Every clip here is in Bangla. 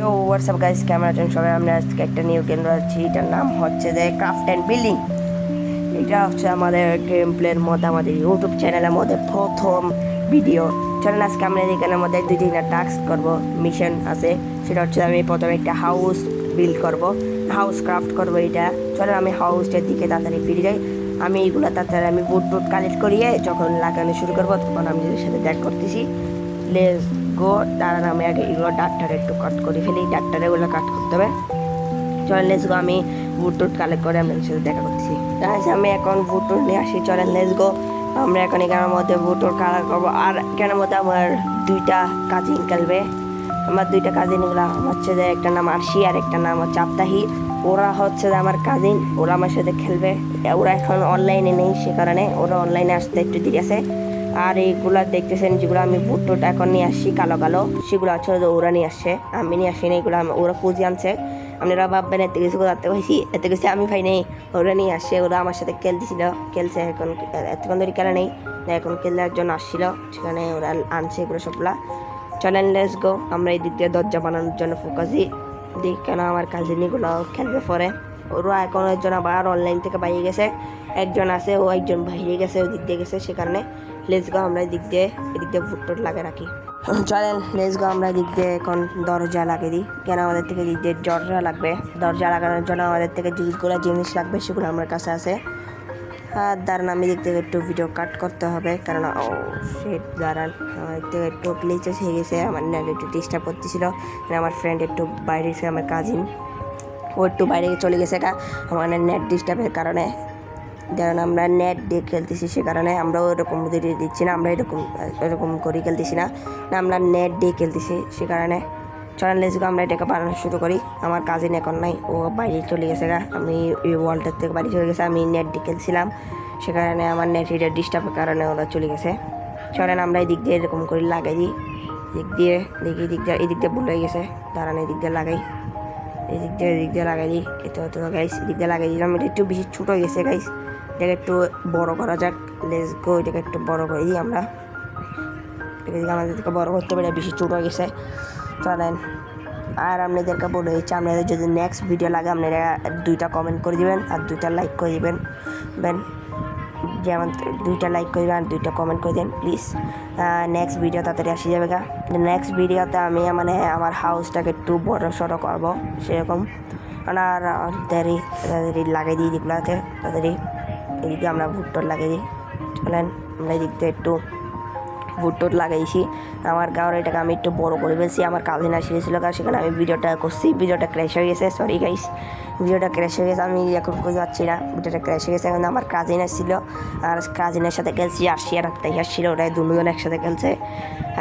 তো হোয়াটসঅ্যাপ গাইস, কেমন আছেন সবাই? আমরা আজকে একটা নিউ গেম রয়েছি, এটার নাম হচ্ছে যে ক্রাফট অ্যান্ড বিল্ডিং। এটা হচ্ছে আমাদের গেম প্লের মধ্যে আমাদের ইউটিউব চ্যানেলের মধ্যে প্রথম ভিডিও। চলেন আজকে আমরা এখানের মধ্যে 2-3টা টাস্ক করবো, মিশন আছে। সেটা হচ্ছে আমি প্রথমে একটা হাউস বিল্ড করব, হাউস ক্রাফট করবো। এটা চলেন আমি হাউসটার দিকে তাড়াতাড়ি ফিরে যাই। আমি এইগুলো তাড়াতাড়ি আমি বুট টুট কালেক্ট করিয়ে যখন লাগানো শুরু করবো তখন আমি নিজের সাথে দেখা করতেছি। Let's go. দাঁড়ান আমি আগে এগুলো ডাক্তারে একটু কাট করে ফেলি, ডাক্তারে এগুলো কাট করতে হবে। চলেন লেটস গো, আমি বুট টুট কালেক্ট করে আপনাদের সাথে দেখা করতেছি। আমি এখন বুট টুট নিয়ে আসি, চলেন লেটস গো। আমরা এখন এখানের মধ্যে বুট টুট কালেক্ট করবো। আর এখানের মধ্যে আমার 2টা কাজিন খেলবে। আমার 2টা কাজিনগুলো হচ্ছে যে একটা নাম আরশি আর একটা নাম হচ্ছে আফতাহি। ওরা হচ্ছে যে আমার কাজিন, ওরা আমার সাথে খেলবে। ওরা এখন অনলাইনে নেই, সে কারণে ওরা অনলাইনে আসতে একটু দেরি আছে। আর এইগুলা দেখতেছেন যেগুলো আমি বুট টুট এখন নিয়ে আসছি কালো কালো, সেগুলো হচ্ছে ওরা নিয়ে আসছে, আমি নিয়ে আসি না। এগুলো ওরা পুঁজি আনছে। আপনারা ভাববেন এতে কিছু করতে পারছি, এতে কিছু আমি পাই নাই, ওরা নিয়ে আসছে। ওরা আমার সাথে খেলছে এখন এতক্ষণ ধরে খেলা নেই, এখন খেলার জন্য আসছিল, সেখানে ওরা আনছে এগুলো সবগুলা। চলেন লেটস গো। আমরা এই দিক দিয়ে দরজা বানানোর জন্য ফোকাস দিই, কেন আমার কাজিনিগুলো খেলবে পরে। ওরা এখন একজন আবার অনলাইন থেকে বাইরে গেছে, একজন আছে, ও একজন বাইরে গেছে, ওই দিক দিয়ে গেছে। সেখানে লেটস গো আমরা এদিক দিয়ে ফুট টুট লাগিয়ে রাখি। চলেন লেটস গো, আমরা এদিক দিয়ে এখন দরজা লাগিয়ে দিই, কেন আমাদের থেকে এদিক দিয়ে দরজা লাগবে। দরজা লাগানোর জন্য আমাদের থেকে যেগুলো জিনিস লাগবে সেগুলো আমার কাছে আছে। আর দাঁড়ান আমি দিক থেকে একটু ভিডিও কাট করতে হবে, কারণ দাঁড়ান আমার দিক থেকে একটু গ্লিচেস হয়ে গেছে, আমার নেট একটু ডিস্টার্ব করতেছিল। আমার ফ্রেন্ড একটু বাইরে গেছে, আমার কাজিন ও একটু বাইরে চলে গেছে, আমার নেট ডিস্টার্বের কারণে। কারণ আমরা নেট দিয়ে খেলতেছি, সে কারণে আমরা ওরকম দিচ্ছি না, আমরা এরকম করে খেলতেছি না, আমরা নেট দিয়ে খেলতেছি, সে কারণে। চলেন লেটস গো, আমরা এটাকে বানানো শুরু করি। আমার কাজিন এখন নাই, ও বাইরে চলে গেছে আমি এই ওয়ালটার থেকে বাইরে চলে গেছে, আমি নেট দিয়ে খেলছিলাম, সে কারণে আমার নেট এটা ডিস্টার্বের কারণে ওরা চলে গেছে। চলেন আমরা এই দিক দিয়ে এরকম করে লাগাই দিই, দিক দিয়ে দেখি এই দিক দিয়ে ভুল হয়ে গেছে, দাঁড়ান এই দিক দিয়ে লাগাই, এই দিক দিয়ে লাগাই দিই। এটা তো গাইস এদিক দিয়ে লাগাই দিলাম, এটা একটু বেশি ছোটো হয়ে গেছে গাইস, এটাকে একটু বড় করা যাক। লেটস গো, এটাকে একটু বড় করে দিই আমরা, আমাদের থেকে বড় করতে পারি, বেশি ছোটো হয়ে গেছে। চলেন আর আপনাদেরকে বলে দিচ্ছি, আপনাদের যদি নেক্সট ভিডিও লাগে আপনারা 2টা কমেন্ট করে দিবেন আর 2টা লাইক করে দিবেন, যেমন 2টা লাইক করে দিবেন আর 2টা কমেন্ট করে দেন প্লিজ। নেক্সট ভিডিও তাড়াতাড়ি আসে যাবে নেক্সট ভিডিওতে আমি মানে আমার হাউসটাকে একটু বড় সড়ো করবো, সেরকম আর তাড়াতাড়ি লাগিয়ে দিই যেগুলোতে, তাড়াতাড়ি এদিকে আমরা ভুট্টোর লাগিয়ে দিই। চলেন আমরা এদিক দিয়ে একটু ভুট্টোর লাগাইছি। আমার গাঁয়ের এটাকে আমি একটু বড় করে ফেলছি, আমার কাজিন আসিয়েছিল, কারণ সেখানে আমি ভিডিওটা করছি, ভিডিওটা ক্র্যাশ হয়ে গেছে, সরি গাইস, ভিডিওটা ক্র্যাশ হয়ে গেছে, আমি এখন কই যাচ্ছি না, ভিডিওটা ক্র্যাশ হয়ে গেছে। এখন আমার কাজিন আসছিল, আর কাজিনের সাথে খেলছি, আসছি আর তাই আসছিল, ওরাই দুজন একসাথে খেলছে।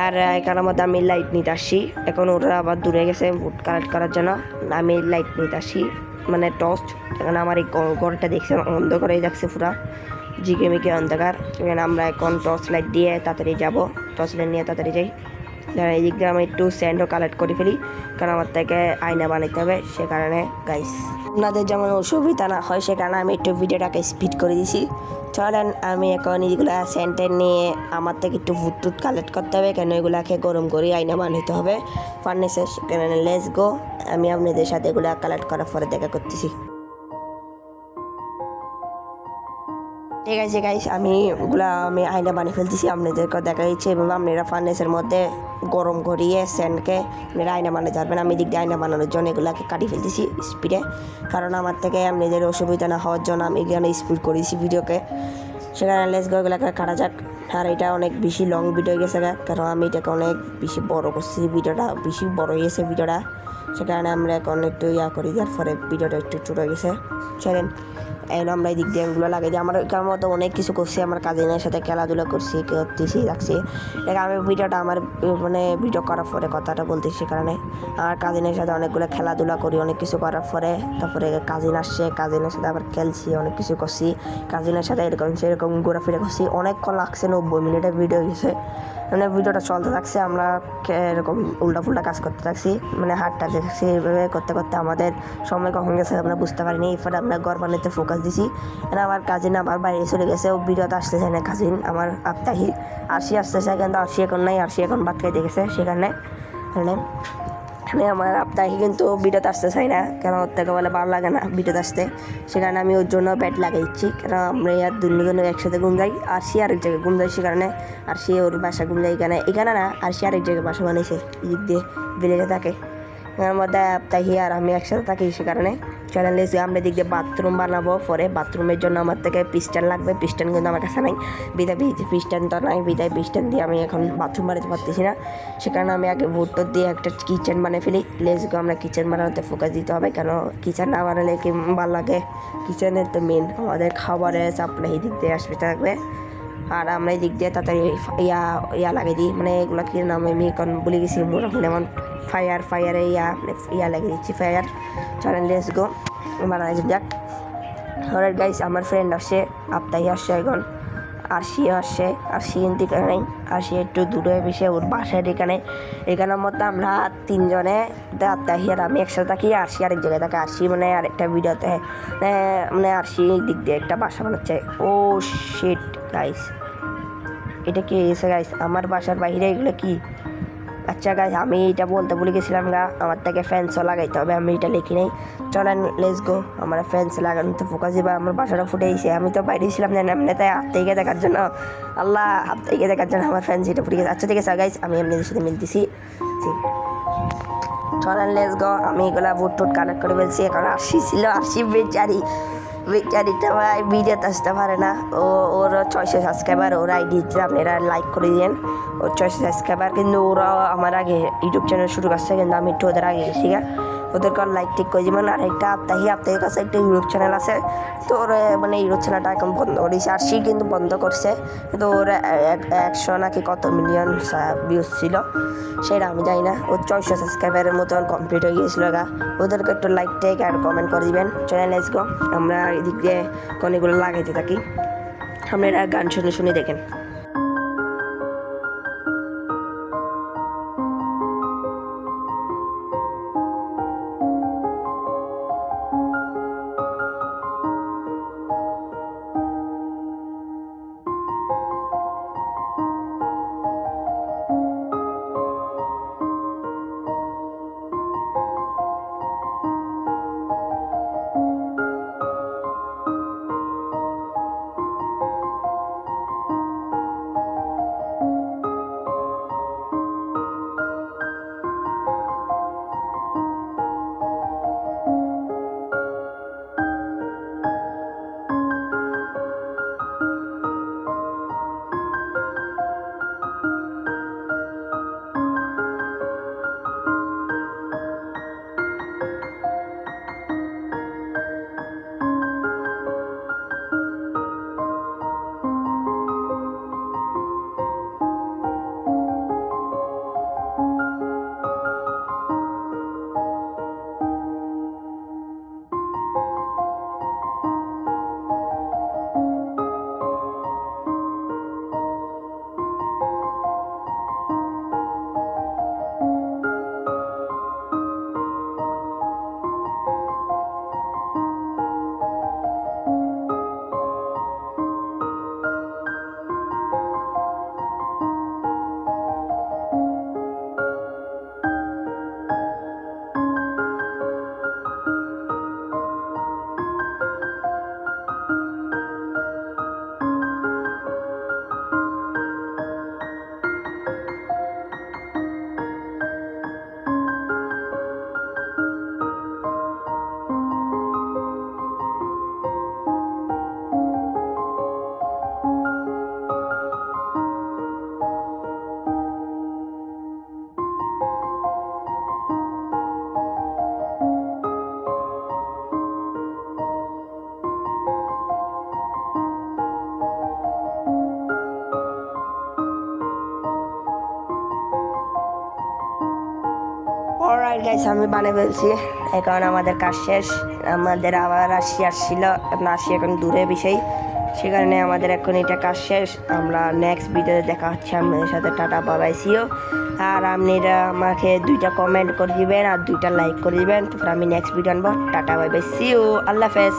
আর এখানের মধ্যে আমি লাইট নিতে আসছি, এখন ওরা আবার দূরে গেছে ভুট কালেক্ট করার জন্য, আমি লাইট নিতে আসছি, মানে টর্চ। এখন আমার এই ঘরটা দেখছেন অন্ধকারেই দেখছে পুরা ঝিকিমিকি অন্ধকার। এখানে আমরা এখন টর্চ লাইট দিয়ে তাড়াতাড়ি যাবো, টর্চ লাইট নিয়ে তাড়াতাড়ি যাই। এই দিক দিয়ে আমি একটু স্যান্ডও কালেক্ট করে ফেলি, কারণ আমার থেকে আয়না বানাইতে হবে, সে কারণে গাইস আপনাদের যেমন অসুবিধা না হয় সে কারণে আমি একটু ভিডিওটাকে স্পিড করে দিছি। চলেন আমি এখন এইগুলো স্যান্ডের নিয়ে আমার থেকে একটু ভুট টুট কালেক্ট করতে হবে, কেন এগুলাকে গরম করে আয়না বানাইতে হবে ফার্নেসে, সেখানে লেটস গো। আমি আপনাদের সাথে এগুলো কালেক্ট করার পরে দেখা করতেছি। ঠিক আছে গাইস, আমি আয়না বানিয়ে ফেলতেছি, আপনাদেরকে দেখা দিচ্ছে এভাবে আপনারা ফার্নেসের মধ্যে গরম করিয়ে স্যান্ডকে আপনারা আয়না বানাতে পারবেন। আমি দিক দিয়ে আয়না বানানোর জন্য এগুলোকে কাটিয়ে ফেলতেছি স্পিডে, কারণ আমার থেকে আপনাদের অসুবিধা না হওয়ার জন্য আমি এখানে স্পিড করেছি ভিডিওকে, সেখানে লেটস গো এগুলোকে কাটা যাক। আর এটা অনেক বেশি লং ভিডিও গেছে, কারণ আমি এটাকে অনেক বেশি বড় করছি, ভিডিওটা বেশি বড় হয়ে গেছে ভিডিওটা, সে কারণে আমরা এখন একটু করি, যার ফলে ভিডিওটা একটু ছোটো হয়ে গেছে। চলেন এখন আমরা এই দিক দিয়ে এগুলো লাগাই দিই। আমার কার মতো অনেক কিছু করছি, আমার কাজিনের সাথে খেলাধুলা করছি, করতেছি রাখছি। দেখ আমি ভিডিওটা আমার মানে ভিডিও করার পরে কথাটা বলতেছি, কারণে আমার কাজিনের সাথে অনেকগুলো খেলাধুলা করি, অনেক কিছু করার পরে তারপরে কাজিন আসছে, কাজিনের সাথে আবার খেলছি, অনেক কিছু করছি, কাজিনের সাথে এরকম সেরকম ঘোরাফেরা করছি, অনেকক্ষণ লাগছে, 90 মিনিটের ভিডিও গেছে, মানে ভিডিওটা চলতে থাকছে, আমরা এরকম উল্টা কাজ করতে থাকছি, মানে হাতটা দেখছি, এইভাবে করতে করতে আমাদের সময় কখন গেছে আমরা বুঝতে পারিনি। এরপরে আমরা ঘর বানাতে ফোকাস দিছি। আমার কাজিন আবার বাইরে চলে গেছে, ও ভিডিওতে আসতেছে না, কাজিন আমার আত্মাহি আরশি আসতেছে, কিন্তু আরশি এখন নাই, আরশি এখন ভাত খাইতে গেছে, সেখানে এখানে আমার আপনাকে কিন্তু ভিডিওতে আসতে চাই না, কারণ ওর থেকে বলে ভালো লাগে না ভিডিওতে আসতে, সেখানে আমি ওর জন্য ব্যাট লাগাইছি, কারণ আমরা আর দুজন একসাথে ঘুম যাই, আর সে আরেক জায়গায় ঘুম যাই, সেখানে আর সে ওর বাসা ঘুম যায় এখানে না, আর সে আরেক জায়গায় বাসা বানিয়েছে এদিক দিয়ে ভিলেজে থাকে। এর মধ্যে আপনাকে আর আমি একসাথে থাকি, সে কারণে চ্যানেল এসে আমরা দিক দিয়ে বাথরুম বানাবো, পরে বাথরুমের জন্য আমার থেকে পিস্টন লাগবে, পিস্টন কিন্তু আমার কাছে নাই, বিদায় পিস্টন তো নাই, বিদায় পিস্টন দিয়ে আমি এখন বাথরুম বানাতে পারতেছি না, সে কারণে আমি আগে ভোট দিয়ে একটা কিচেন বানিয়ে ফেলি। লেজকে আমরা কিচেন বানাতে ফোকাস দিতে হবে, কেন কিচেন না বানালে কি ভালো লাগে, কিচেনের তো মেন আমাদের খাবারের সাপ্লাই এই দিক দিয়ে আসবে থাকবে, আর আমরা এই দিক দিয়ে তাড়াতাড়ি ইয়া লাগিয়ে দিই, মানে এগুলো কি নাম আমি এখন বলে গেছি যেমন ফায়ারে ইয়া লাগিয়ে দিচ্ছি, ফায়ার। চলেন লেটস গো বানাই যাক। অলরাইট গাইস, আমার ফ্রেন্ড আসছে, আপতাই আসছে এখন, আর সে আসছে, আর সে কিন্তু নেই, আর সে একটু দূরে বেশি ওর বাসায় এখানের মধ্যে আমরা তিনজনে আপতাহি আর আমি একসাথে থাকি, আর সে আরেক জায়গায় থাকে, আর সে মানে আরেকটা ভিডিওতে মানে আর সে দিক দিয়ে একটা বাসা বানাচ্ছে। ও শিট গাইস, এটা কি এসে গাইস আমার বাসার বাইরে এগুলো কি? আচ্ছা গাইস, আমি এটা বলতে ভুলে গেছিলাম আমার থেকে ফ্যান্সও লাগাইতে হবে, আমি এটা লিখি নেই। চলেন লেটস গো, আমার ফ্যান্স লাগানোতে ফোকাস দিবা। আমার বাসাটা ফুটে গেছে, আমি তো বাইরে ছিলাম না এমনি, তাই হাত থেকে দেখার জন্য, আল্লাহ হাত থেকে দেখার জন্য আমার ফ্যান্স এটা ফুটে গেছে। আচ্ছা ঠিক আছে গাইস, আমি এমনিদের সাথে মিলতেছি। চলেন লেটস গো, আমি এগুলা বুট টুট কানেক্ট করে ফেলছি। এখন আরশি ছিল, আরশি বেচারিটা ভাই ভিডিওতে আসতে পারে না, ওর 600 সাবস্ক্রাইবার, ওর আইডি আপনারা লাইক করে দিন, ওর 600 সাবস্ক্রাইবার, কিন্তু ওরা আমার আগে ইউটিউব চ্যানেল শুরু করছে, কিন্তু আমি একটু ওদের আগে গেছি, ওদেরকে লাইক ঠিক করে দিবেন। আর একটা আপনাদের কাছে একটা ইউটিউব চ্যানেল আছে, তো ওর মানে ইউটিউব চ্যানেলটা এখন বন্ধ করেছে, আর সে কিন্তু বন্ধ করছে, কিন্তু ওর 100 নাকি কত মিলিয়ন ভিউজ ছিল সেটা আমি জানি না, ওর 600 সাবস্ক্রাইবারের মতন কমপ্লিট হয়ে গিয়েছিল ওদেরকে একটু লাইক টেক আর কমেন্ট করে দিবেন। চ্যানেল লেটস গো, আমরা এদিক দিয়ে কনেগুলো লাগাইতে থাকি, আপনারা গান শুনে দেখেন। অলরাইট গাইস, আমি বানিয়ে ফেলছি, এখন আমাদের কাজ শেষ, আমাদের আবার আসছিল না, আসি এখন দূরে বিষয়, সে কারণে আমাদের এখন এটা কাজ শেষ। আমরা নেক্সট ভিডিওতে দেখা হচ্ছে আপনাদের সাথে, টাটা বাবাই সিও। আর আপনারা আমাকে 2টা কমেন্ট করে দিবেন আর 2টা লাইক করে দিবেন, তারপর আমি নেক্সট ভিডিও আনবো। টাটা বাই বাই, সিও, আল্লাহ হাফেজ।